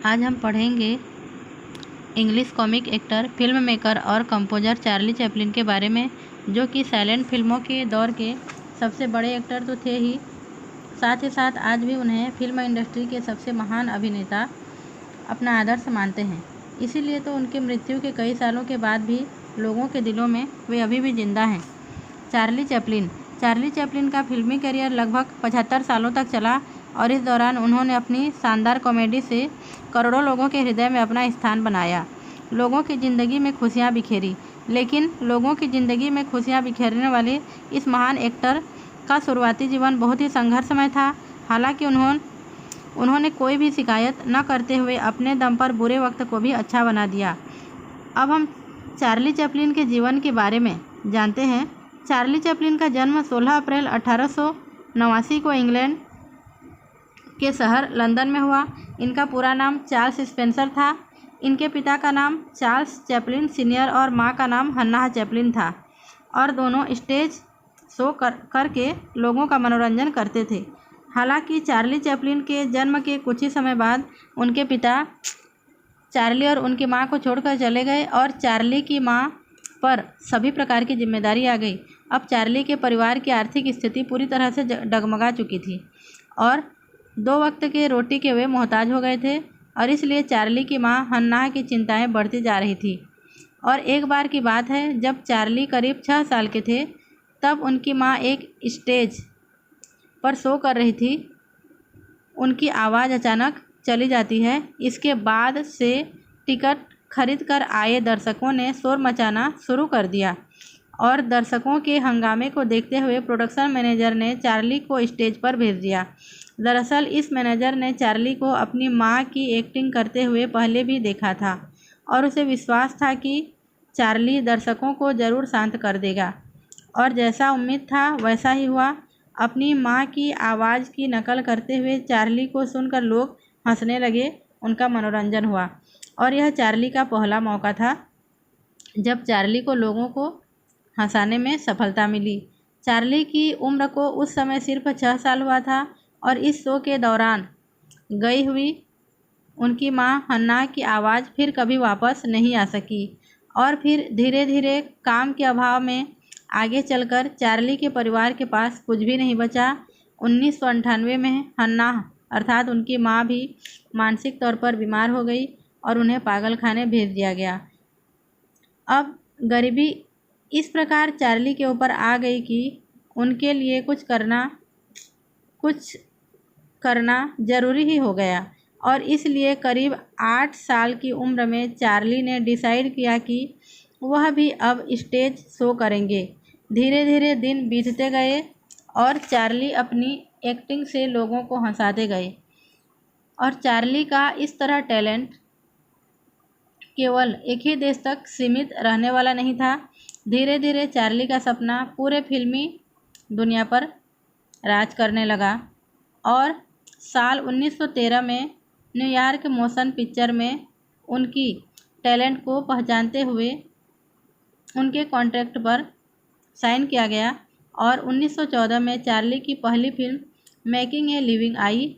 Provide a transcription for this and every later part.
आज हम पढ़ेंगे English comic actor, film maker और कंपोजर चार्ली चैपलिन के बारे में, जो कि साइलेंट फिल्मों के दौर के सबसे बड़े एक्टर तो थे ही साथ आज भी उन्हें फिल्म इंडस्ट्री के सबसे महान अभिनेता अपना आदर्श मानते हैं। इसीलिए तो उनकी मृत्यु के कई सालों के बाद भी लोगों के दिलों में वे अभी भी जिंदा हैं। चार्ली चैपलिन का फिल्मी करियर लगभग 75 सालों तक चला और इस दौरान उन्होंने अपनी शानदार कॉमेडी से करोड़ों लोगों के हृदय में अपना स्थान बनाया। लोगों की ज़िंदगी में खुशियां बिखेरी, लेकिन लोगों की ज़िंदगी में खुशियां बिखेरने वाले इस महान एक्टर का शुरुआती जीवन बहुत ही संघर्षमय था। हालांकि उन्होंने कोई भी शिकायत न करते हुए अपने दम पर बुरे वक्त को भी अच्छा बना दिया। अब हम चार्ली चैपलिन के जीवन के बारे में जानते हैं। चार्ली चैपलिन का जन्म 16 अप्रैल 1889 को इंग्लैंड के शहर लंदन में हुआ। इनका पूरा नाम चार्ल्स स्पेंसर था। इनके पिता का नाम चार्ल्स चैपलिन सीनियर और मां का नाम हन्नाह चैपलिन था और दोनों स्टेज शो करके लोगों का मनोरंजन करते थे। हालांकि चार्ली चैपलिन के जन्म के कुछ ही समय बाद उनके पिता चार्ली और उनकी मां को छोड़कर चले गए और चार्ली की मां पर सभी प्रकार की जिम्मेदारी आ गई। अब चार्ली के परिवार की आर्थिक स्थिति पूरी तरह से डगमगा चुकी थी और 2 वक्त के रोटी के वे मोहताज हो गए थे और इसलिए चार्ली की मां हन्नाह की चिंताएं बढ़ती जा रही थी। और एक बार की बात है, जब चार्ली करीब 6 साल के थे, तब उनकी मां एक स्टेज पर शो कर रही थी। उनकी आवाज़ अचानक चली जाती है। इसके बाद से टिकट खरीद कर आए दर्शकों ने शोर मचाना शुरू कर दिया और दर्शकों के हंगामे को देखते हुए प्रोडक्शन मैनेजर ने चार्ली को स्टेज पर भेज दिया। दरअसल इस मैनेजर ने चार्ली को अपनी मां की एक्टिंग करते हुए पहले भी देखा था और उसे विश्वास था कि चार्ली दर्शकों को ज़रूर शांत कर देगा, और जैसा उम्मीद था वैसा ही हुआ। अपनी मां की आवाज़ की नकल करते हुए चार्ली को सुनकर लोग हंसने लगे। उनका मनोरंजन हुआ और यह चार्ली का पहला मौका था जब चार्ली को लोगों को हंसाने में सफलता मिली। चार्ली की उम्र को उस समय सिर्फ 6 साल हुआ था और इस शो के दौरान गई हुई उनकी मां हन्नाह की आवाज़ फिर कभी वापस नहीं आ सकी और फिर धीरे धीरे काम के अभाव में आगे चलकर चार्ली के परिवार के पास कुछ भी नहीं बचा। 1998 में हन्नाह अर्थात उनकी मां भी मानसिक तौर पर बीमार हो गई और उन्हें पागलखाने भेज दिया गया। अब गरीबी इस प्रकार चार्ली के ऊपर आ गई कि उनके लिए कुछ करना ज़रूरी ही हो गया और इसलिए करीब 8 साल की उम्र में चार्ली ने डिसाइड किया कि वह भी अब स्टेज शो करेंगे। धीरे धीरे दिन बीतते गए और चार्ली अपनी एक्टिंग से लोगों को हंसाते गए और चार्ली का इस तरह टैलेंट केवल एक ही देश तक सीमित रहने वाला नहीं था। धीरे धीरे चार्ली का सपना पूरे फिल्मी दुनिया पर राज करने लगा और साल 1913 में न्यूयॉर्क मोशन पिक्चर में उनकी टैलेंट को पहचानते हुए उनके कॉन्ट्रैक्ट पर साइन किया गया और 1914 में चार्ली की पहली film making a living I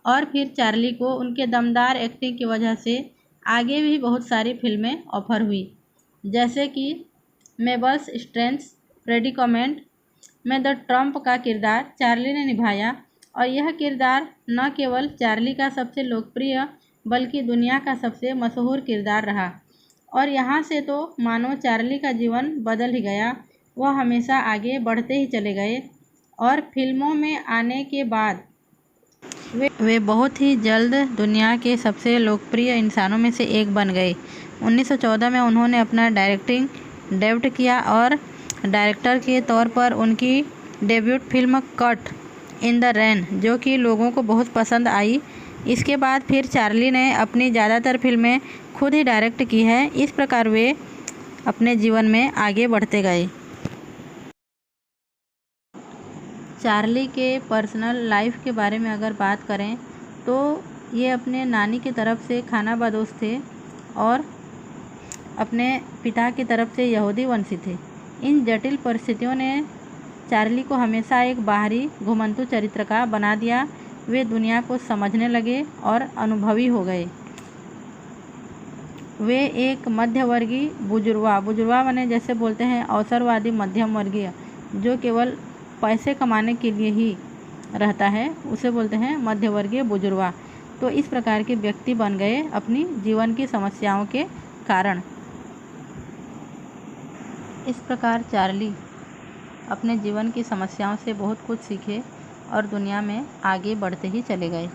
और फिर चार्ली को उनके दमदार एक्टिंग की वजह से आगे भी बहुत सारी फिल्में ऑफर हुई, जैसे कि मेबल्स स्ट्रेंज प्रेडिकामेंट में द ट्रम्प का किरदार चार्ली ने निभाया और यह किरदार न केवल चार्ली का सबसे लोकप्रिय बल्कि दुनिया का सबसे मशहूर किरदार रहा और यहाँ से तो मानो चार्ली का जीवन बदल ही गया। वह हमेशा आगे बढ़ते ही चले गए और फिल्मों में आने के बाद वे बहुत ही जल्द दुनिया के सबसे लोकप्रिय इंसानों में से एक बन गए। 1914 में उन्होंने अपना डायरेक्टिंग डेब्यूट किया और डायरेक्टर के तौर पर उनकी debut film cut in the rain, जो कि लोगों को बहुत पसंद आई। इसके बाद फिर चार्ली ने अपनी ज़्यादातर फिल्में खुद ही डायरेक्ट की है। इस प्रकार वे अपने जीवन में आगे बढ़ते गए। चार्ली के पर्सनल लाइफ के बारे में अगर बात करें तो ये अपने नानी की तरफ से खानाबदोश थे और अपने पिता की तरफ से यहूदी वंशी थे। इन जटिल परिस्थितियों ने चार्ली को हमेशा एक बाहरी घुमंतू चरित्र का बना दिया। वे दुनिया को समझने लगे और अनुभवी हो गए। वे एक मध्यवर्गीय बुजुर्गा माने जैसे बोलते हैं अवसरवादी मध्यम वर्गीय, जो केवल पैसे कमाने के लिए ही रहता है, उसे बोलते हैं मध्यवर्गीय बुजुर्गा। तो इस प्रकार के व्यक्ति बन गए अपनी जीवन की समस्याओं के कारण। इस प्रकार चार्ली अपने जीवन की समस्याओं से बहुत कुछ सीखे और दुनिया में आगे बढ़ते ही चले गए।